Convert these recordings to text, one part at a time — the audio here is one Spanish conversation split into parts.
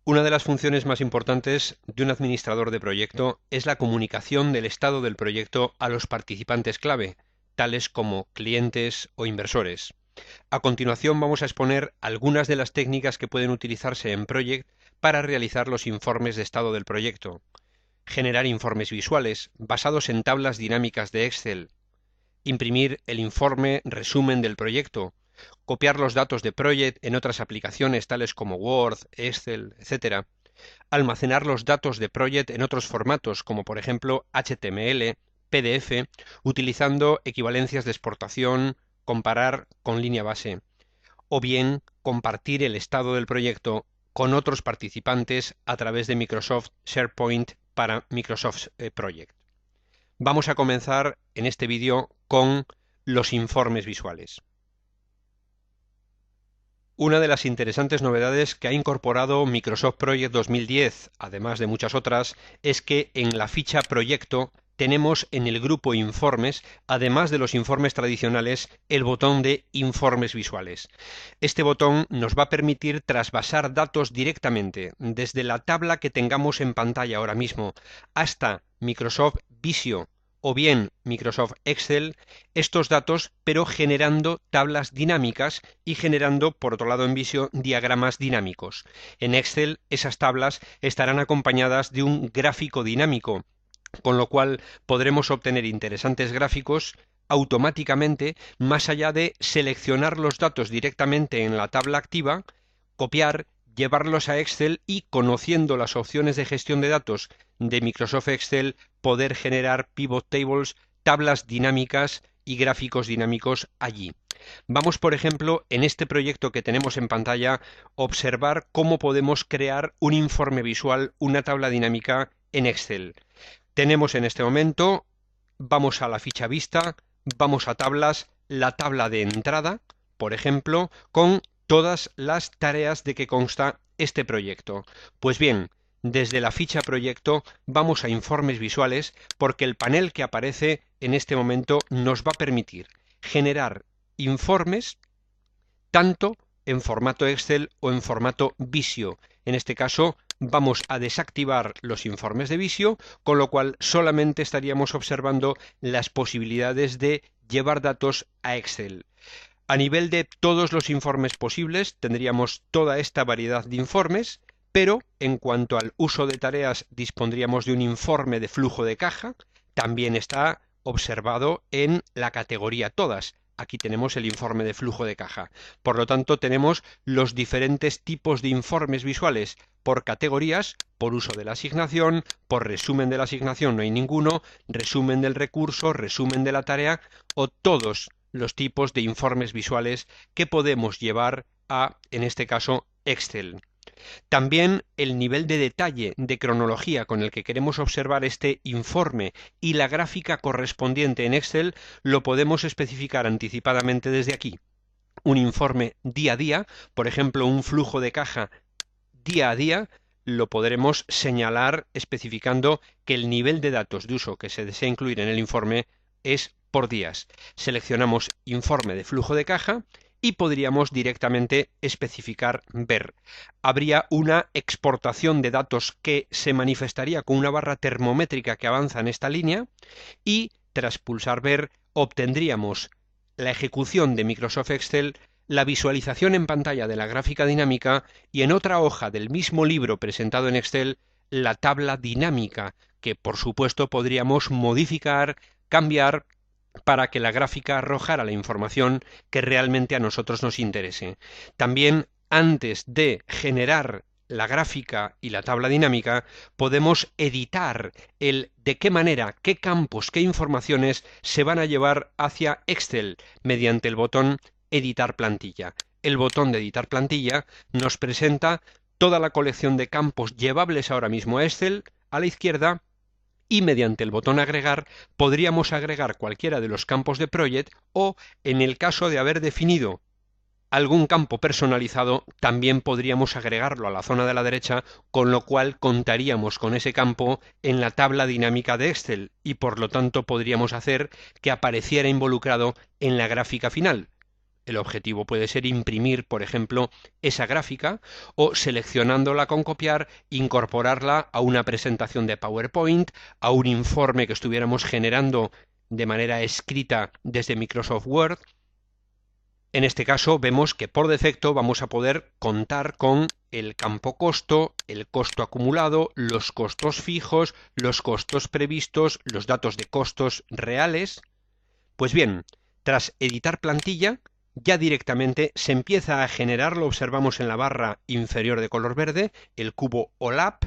Una de las funciones más importantes de un administrador de proyecto es la comunicación del estado del proyecto a los participantes clave, tales como clientes o inversores. A continuación vamos a exponer algunas de las técnicas que pueden utilizarse en Project para realizar los informes de estado del proyecto. Generar informes visuales basados en tablas dinámicas de Excel. Imprimir el informe resumen del proyecto. Copiar los datos de Project en otras aplicaciones tales como Word, Excel, etc. Almacenar los datos de Project en otros formatos como por ejemplo HTML, PDF, utilizando equivalencias de exportación, comparar con línea base, o bien compartir el estado del proyecto con otros participantes a través de Microsoft SharePoint para Microsoft Project. Vamos a comenzar en este vídeo con los informes visuales. Una de las interesantes novedades que ha incorporado Microsoft Project 2010, además de muchas otras, es que en la ficha Proyecto tenemos en el grupo Informes, además de los informes tradicionales, el botón de Informes visuales. Este botón nos va a permitir trasvasar datos directamente desde la tabla que tengamos en pantalla ahora mismo hasta Microsoft Visio o bien Microsoft Excel, estos datos, pero generando tablas dinámicas y generando, por otro lado en Visio, diagramas dinámicos. En Excel, esas tablas estarán acompañadas de un gráfico dinámico, con lo cual podremos obtener interesantes gráficos automáticamente, más allá de seleccionar los datos directamente en la tabla activa, copiar, llevarlos a Excel y, conociendo las opciones de gestión de datos de Microsoft Excel, poder generar pivot tables, tablas dinámicas y gráficos dinámicos allí. Vamos, por ejemplo, en este proyecto que tenemos en pantalla, observar cómo podemos crear un informe visual, una tabla dinámica en Excel. Tenemos en este momento, vamos a la ficha vista, vamos a tablas, la tabla de entrada, por ejemplo, con todas las tareas de que consta este proyecto. Pues bien, desde la ficha proyecto vamos a informes visuales porque el panel que aparece en este momento nos va a permitir generar informes tanto en formato Excel o en formato Visio. En este caso vamos a desactivar los informes de Visio, con lo cual solamente estaríamos observando las posibilidades de llevar datos a Excel. A nivel de todos los informes posibles, tendríamos toda esta variedad de informes, pero en cuanto al uso de tareas, dispondríamos de un informe de flujo de caja. También está observado en la categoría Todas. Aquí tenemos el informe de flujo de caja. Por lo tanto, tenemos los diferentes tipos de informes visuales por categorías, por uso de la asignación, por resumen de la asignación no hay ninguno, resumen del recurso, resumen de la tarea o todos los tipos de informes visuales que podemos llevar a, en este caso, Excel. También el nivel de detalle de cronología con el que queremos observar este informe y la gráfica correspondiente en Excel lo podemos especificar anticipadamente desde aquí. Un informe día a día, por ejemplo, un flujo de caja día a día, lo podremos señalar especificando que el nivel de datos de uso que se desea incluir en el informe es por días. Seleccionamos informe de flujo de caja y podríamos directamente especificar ver. Habría una exportación de datos que se manifestaría con una barra termométrica que avanza en esta línea y tras pulsar ver obtendríamos la ejecución de Microsoft Excel, la visualización en pantalla de la gráfica dinámica y en otra hoja del mismo libro presentado en Excel la tabla dinámica que por supuesto podríamos modificar, cambiar para que la gráfica arrojara la información que realmente a nosotros nos interese. También antes de generar la gráfica y la tabla dinámica, podemos editar el de qué manera, qué campos, qué informaciones se van a llevar hacia Excel mediante el botón Editar plantilla. El botón de Editar plantilla nos presenta toda la colección de campos llevables ahora mismo a Excel a la izquierda y mediante el botón Agregar podríamos agregar cualquiera de los campos de Project o, en el caso de haber definido algún campo personalizado, también podríamos agregarlo a la zona de la derecha, con lo cual contaríamos con ese campo en la tabla dinámica de Excel y por lo tanto podríamos hacer que apareciera involucrado en la gráfica final. El objetivo puede ser imprimir, por ejemplo, esa gráfica o seleccionándola con copiar, incorporarla a una presentación de PowerPoint, a un informe que estuviéramos generando de manera escrita desde Microsoft Word. En este caso vemos que por defecto vamos a poder contar con el campo costo, el costo acumulado, los costos fijos, los costos previstos, los datos de costos reales. Pues bien, tras editar plantilla, ya directamente se empieza a generar, lo observamos en la barra inferior de color verde, el cubo OLAP,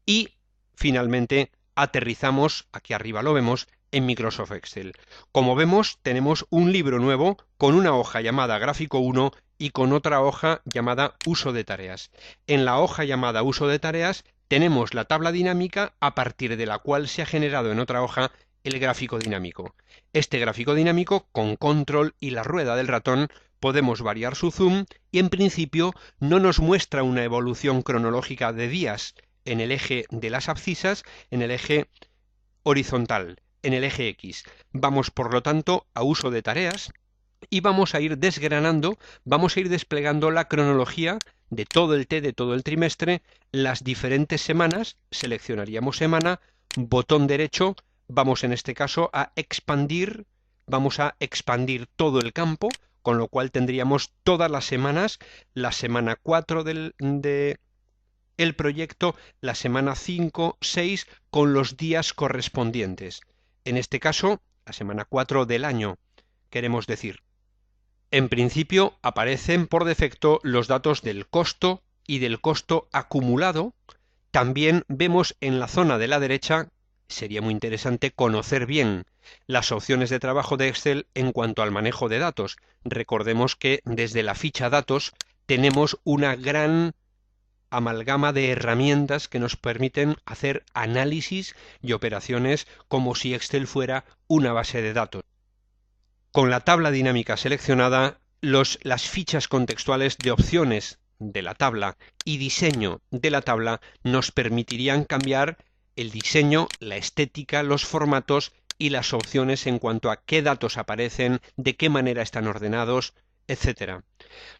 y finalmente aterrizamos, aquí arriba lo vemos, en Microsoft Excel. Como vemos, tenemos un libro nuevo con una hoja llamada Gráfico 1 y con otra hoja llamada Uso de tareas. En la hoja llamada Uso de tareas tenemos la tabla dinámica a partir de la cual se ha generado en otra hoja el gráfico dinámico. Este gráfico dinámico, con control y la rueda del ratón, podemos variar su zoom y en principio no nos muestra una evolución cronológica de días en el eje de las abscisas, en el eje horizontal, en el eje X. Vamos, por lo tanto, a uso de tareas y vamos a ir desgranando, vamos a ir desplegando la cronología de todo el T, de todo el trimestre, las diferentes semanas, seleccionaríamos semana, botón derecho, vamos en este caso a expandir, vamos a expandir todo el campo, con lo cual tendríamos todas las semanas, la semana 4 de el proyecto, la semana 5, 6, con los días correspondientes. En este caso, la semana 4 del año, queremos decir. En principio, aparecen por defecto los datos del costo y del costo acumulado. También vemos en la zona de la derecha, sería muy interesante conocer bien las opciones de trabajo de Excel en cuanto al manejo de datos. Recordemos que desde la ficha datos tenemos una gran amalgama de herramientas que nos permiten hacer análisis y operaciones como si Excel fuera una base de datos. Con la tabla dinámica seleccionada, las fichas contextuales de opciones de la tabla y diseño de la tabla nos permitirían cambiar el diseño, la estética, los formatos y las opciones en cuanto a qué datos aparecen, de qué manera están ordenados, etc.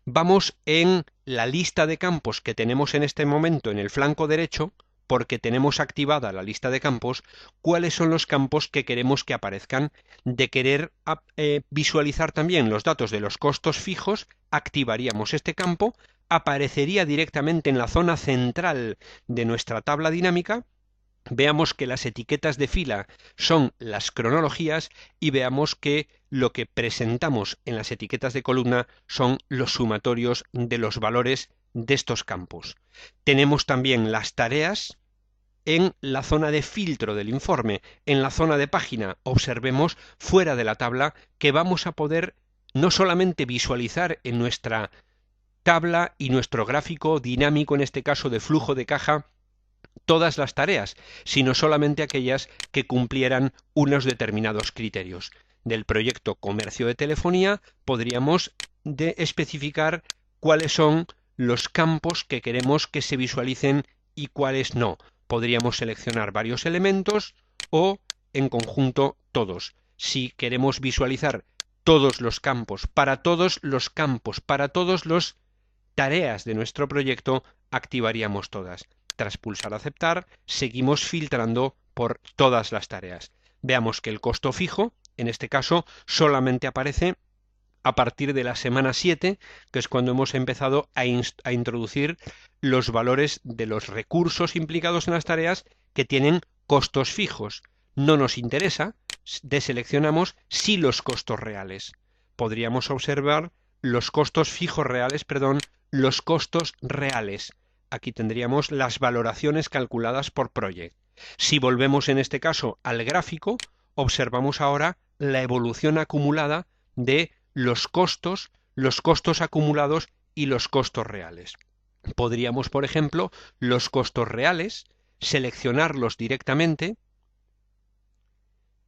Vamos en la lista de campos que tenemos en este momento en el flanco derecho, porque tenemos activada la lista de campos, cuáles son los campos que queremos que aparezcan. De querer visualizar también los datos de los costos fijos, activaríamos este campo, aparecería directamente en la zona central de nuestra tabla dinámica. Veamos que las etiquetas de fila son las cronologías y veamos que lo que presentamos en las etiquetas de columna son los sumatorios de los valores de estos campos. Tenemos también las tareas en la zona de filtro del informe. En la zona de página observemos fuera de la tabla que vamos a poder no solamente visualizar en nuestra tabla y nuestro gráfico dinámico, en este caso de flujo de caja, todas las tareas, sino solamente aquellas que cumplieran unos determinados criterios. Del proyecto comercio de telefonía podríamos especificar cuáles son los campos que queremos que se visualicen y cuáles no. Podríamos seleccionar varios elementos o en conjunto todos. Si queremos visualizar todos los campos, para todas las tareas de nuestro proyecto, activaríamos todas. Tras pulsar aceptar, seguimos filtrando por todas las tareas. Veamos que el costo fijo, en este caso, solamente aparece a partir de la semana 7, que es cuando hemos empezado a introducir los valores de los recursos implicados en las tareas que tienen costos fijos. No nos interesa, deseleccionamos sí los costos reales. Podríamos observar los costos fijos reales, los costos reales. Aquí tendríamos las valoraciones calculadas por Project. Si volvemos en este caso al gráfico, observamos ahora la evolución acumulada de los costos acumulados y los costos reales. Podríamos, por ejemplo, los costos reales, seleccionarlos directamente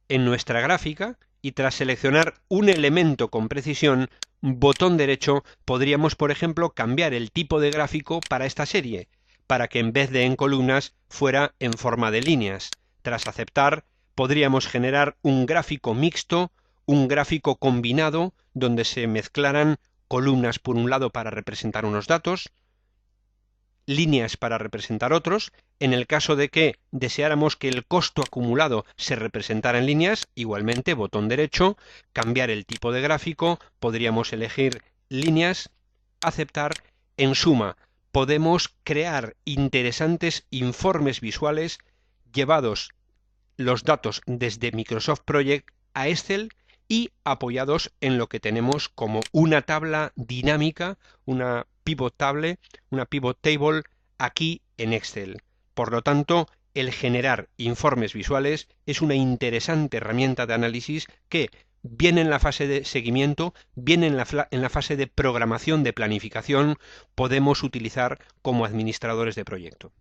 en nuestra gráfica y tras seleccionar un elemento con precisión, botón derecho, podríamos, por ejemplo, cambiar el tipo de gráfico para esta serie, para que en vez de en columnas fuera en forma de líneas. Tras aceptar, podríamos generar un gráfico mixto un gráfico combinado donde se mezclaran columnas por un lado para representar unos datos, líneas para representar otros. En el caso de que deseáramos que el costo acumulado se representara en líneas, igualmente botón derecho, cambiar el tipo de gráfico, podríamos elegir líneas, aceptar. En suma, podemos crear interesantes informes visuales llevados los datos desde Microsoft Project a Excel y apoyados en lo que tenemos como una tabla dinámica, una pivot table aquí en Excel. Por lo tanto, el generar informes visuales es una interesante herramienta de análisis que bien en la fase de seguimiento, bien en la fase de programación, de planificación, podemos utilizar como administradores de proyecto.